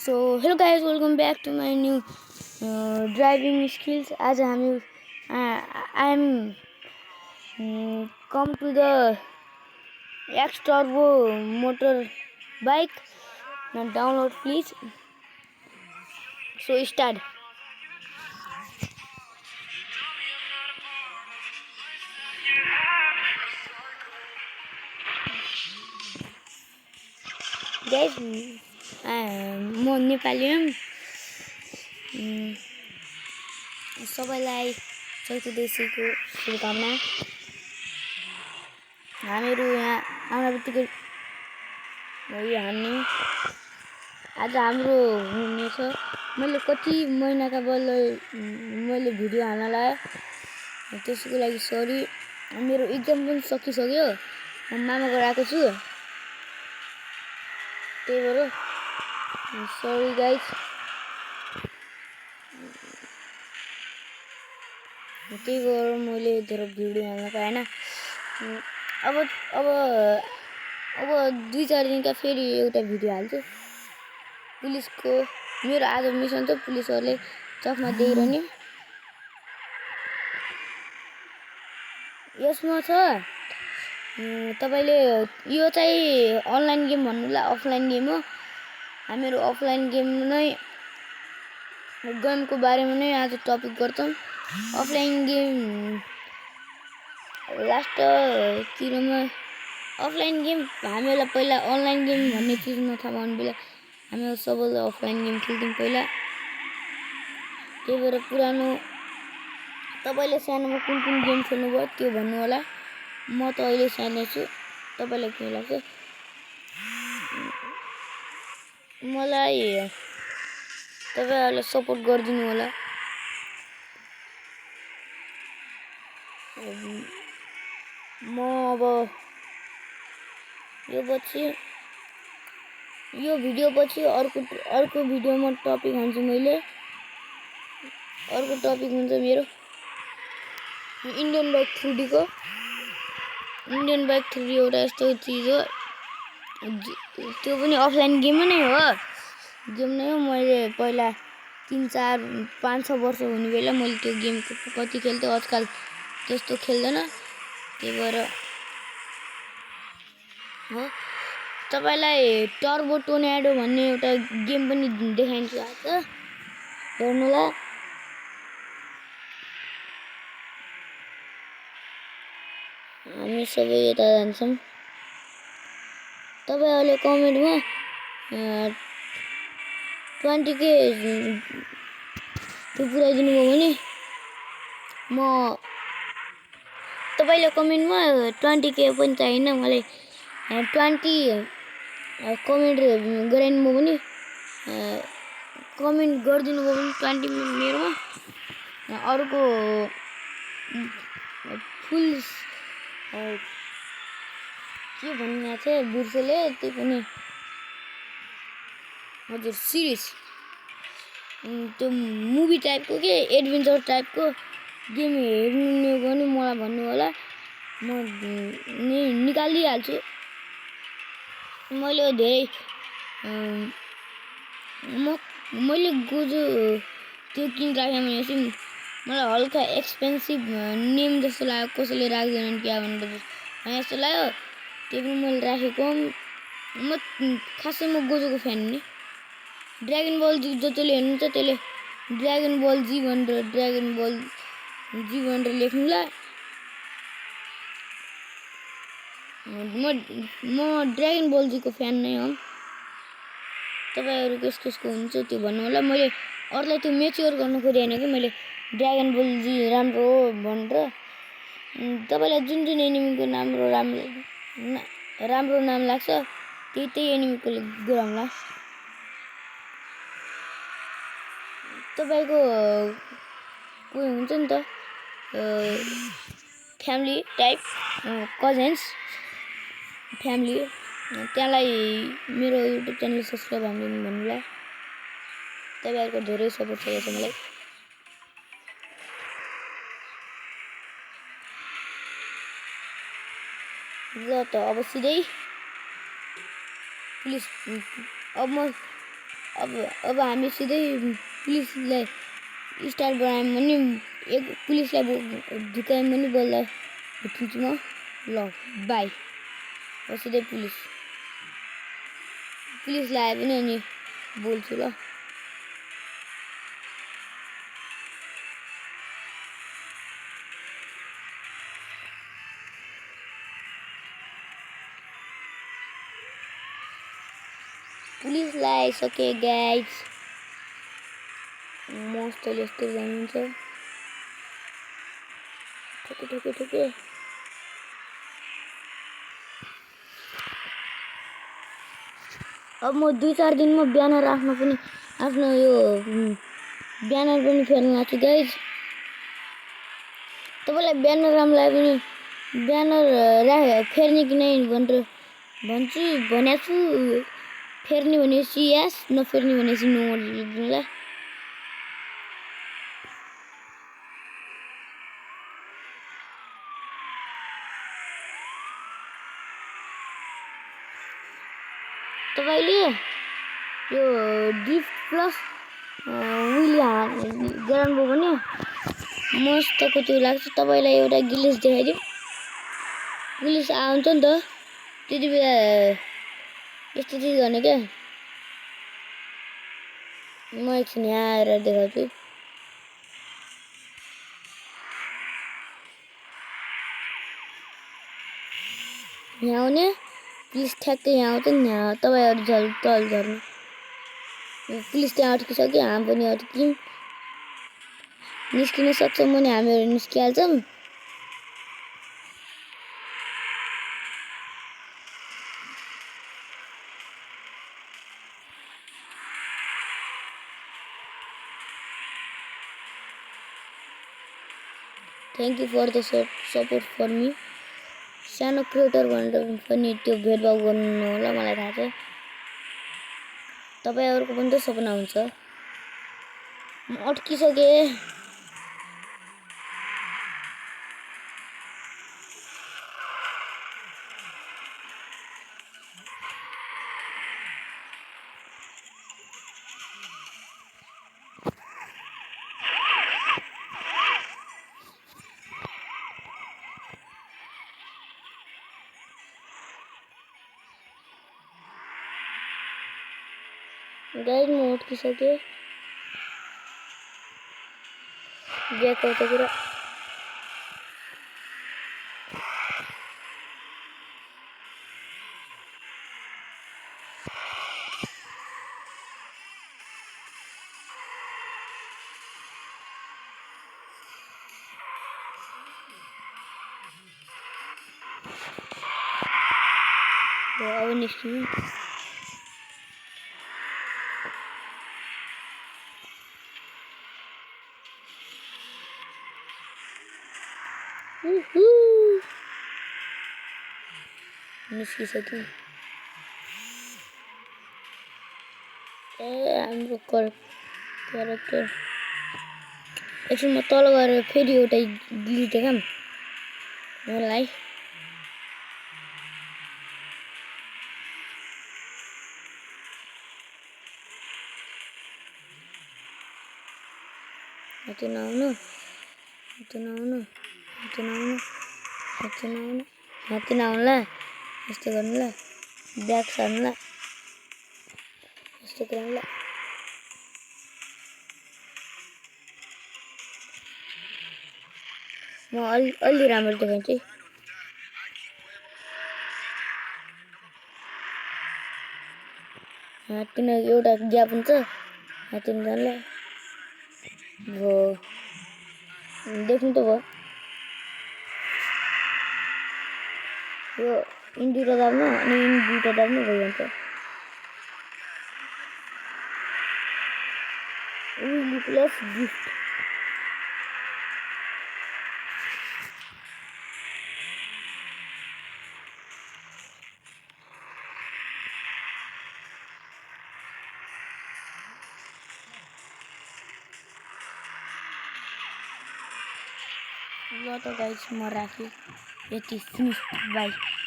So hello guys, welcome back to my new driving skills. As I'm come to the X Turbo motor bike. Now download please. So start. Guys, म नेपाली सबैलाई चौथो देशीको शुभकामना। हामीहरू यहाँ आउन बित्तिकै हामी आज हाम्रो हुनेछ। मैले कति महिनाका बल्ल मैले भिडियो हाल्न लाएँ, त्यसको लागि सरी। मेरो एक्जाम पनि सकिसक्यो, म मामाको आएको छु, त्यही भएर सरी गाइज। त्यही भएर मैले धेरै भिडियो हाल्न पाएन। अब 2-4 दिनका फेरि एउटा भिडियो हाल्छु। पुलिसको मेरो आज मिसन छ, पुलिसहरूले चकमा दिइरहने। यसमा छ तपाईले यो चाहिँ अनलाइन गेम भन्नुला, अफलाइन गेम हो। हामीहरू अफलाइन गेमको बारेमा नै आज टपिक गर्छौं। अफलाइन गेम लास्टतिरमा अफलाइन गेम हामीलाई पहिला अनलाइन गेम भन्ने चिज नथाहा पाउने बेला हामीहरू सबैले अफलाइन गेम खेल्थ्यौं पहिला। त्यही भएर पुरानो तपाईले सानोमा कुन गेम खेल्नुभयो त्यो भन्नु होला। म त अहिले सानो छु, तपाईलाई के लाग्छ? मलाई तपाईहरुले सपोर्ट गरिदिनु होला। म अब यो भिडियो पछि अर्को भिडियोमा टपिक हान्छु मैले। अर्को टपिक हुन्छ मेरो इन्डियन बाइक 3D को। इन्डियन बाइक 3D एउटा यस्तो चिज हो, त्यो पनि अफलाइन गेम नै हो। मैले पहिला 3-4-5-6 वर्ष हुने बेला मैले त्यो गेम कति खेल्थेँ। आजकल त्यस्तो खेल्दैन, त्यही भएर हो। तपाईलाई टर्बो टोर्नेडो भन्ने एउटा गेम पनि देखाइन्छु आज, हेर्नुला। हामी सबै यता जान्छौं। तपाईहरुले कमेन्टमा 20k पुर्याइदिनु भयो भने म तपाईले कमेन्टमा 20k पनि चाहिएन, मलाई 20 कमेन्ट गराइदिनु भयो भने कमेन्ट गरिदिनु भयो भने 20 मेरोमा अर्को फुल के भन्ने छ बिर्सेले, त्यो पनि हजुर सिरिज त्यो मुभी टाइपको के एडभेन्चर टाइपको गेम हेर्नु भने मलाई भन्नु होला, म निकालिहाल्छु। मैले धेरै मैले गोजो त्यो किनिराखेँ भनेपछि मलाई हल्का एक्सपेन्सिभ नेम जस्तो लाग्यो, कसैले राख्दैनन् क्या भनेर जस्तो लाग्यो, त्यो पनि मैले राखेको। म खासै गोजोको फ्यान नि। ड्रागन बल जी जसले हेर्नुहुन्छ त्यसले ड्रागन बल जी भनेर लेख्नुला। म ड्रागन बल जी को फ्यान नै हो। तपाईहरु कसको हुन्छ त्यो भन्नु होला। मैले अरूलाई त्यो मेच्योर गर्न खोजेन कि मैले ड्रागन बल जी राम्रो हो भनेर। तपाईलाई जुन एनिमीको राम्रो नाम लाग्छ त्यही एनिमीको गरौँला। तपाईको कोही हुन्छ नि त फ्यामिली टाइप कजन्स फ्यामिली, त्यसलाई मेरो युट्युब च्यानल सब्स्क्राइब हान्दिनु भन्नुला। तपाईहरुको धेरै सपोर्ट छ मलाई। ल त अब सिधै पुलिस अब हामी सिधै पुलिसलाई स्टार बनायौँ भने एक पुलिसलाई झुकायौँ भने बोल्दा भेटिन्छु म ल बाई सिधै पुलिसलाई आयो भने अनि बोल्छु ल पुलिसलाई आइसके गाइज मस्तले यस्तो जानुहुन्छ ठोके अब म 2-4 दिनमा ब्यानर आफ्नो यो ब्यानर पनि फेर्न लाग्छु गाइज तपाईँलाई ब्यानर राम्रो लाग्यो भने ब्यानर फेर्ने कि नै भनेर भनेको छु फेर्ने भनेपछि यस नफेर्ने भनेपछि नो लेख्नुला तपाईँले यो ड्रिफ्ट प्लस विल गराउनुभयो भने मस्तको त्यो लाग्छ तपाईँलाई एउटा गिलिस देखाइदिउँ गिलिस आउँछ नि त त्यति बेला यस्तो चिज गर्ने क्या म एकछिन यहाँ आएर देखाउँछु यहाँ आउने पुलिस ठ्याक्कै यहाँ आउँछ नि यहाँ तपाईँहरू तल झर्नु पुलिस त्यहाँ अड्किसक्यो हामी पनि अड्क्यौँ निस्किन सक्छौँ भने हामीहरू निस्किहाल्छौँ thank you for the support for me सानो क्रिएटर भनेर पनि त्यो भेदभाव गर्नु होला मलाई थाहा छ तपाईँहरूको पनि त सपना हुन्छ म अड्किसकेँ गाइज म अड्किसकेँ ब्याक आउँछ कुरा अब निस्किनु निस्किसक्यो हाम्रो क्यारेक्टर एकछिन म तल गएर फेरि एउटा गिलिस देखाऊँ मलाई हाते नआउनु ल यस्तो गर्नु ल ब्याग सार्नु ल यस्तो गर्नु ल म अलि राम्रो देखाउँछु हात्तीमा एउटा ग्याप हुन्छ हात्तीमा जानु ल देख्नु त भयो यो दुईटा दाब्नु अनि दुईटा दाब्नु भइहाल्छ विल प्लस गिफ्ट ल त गाइस म राखेँ यति फिनिस बाई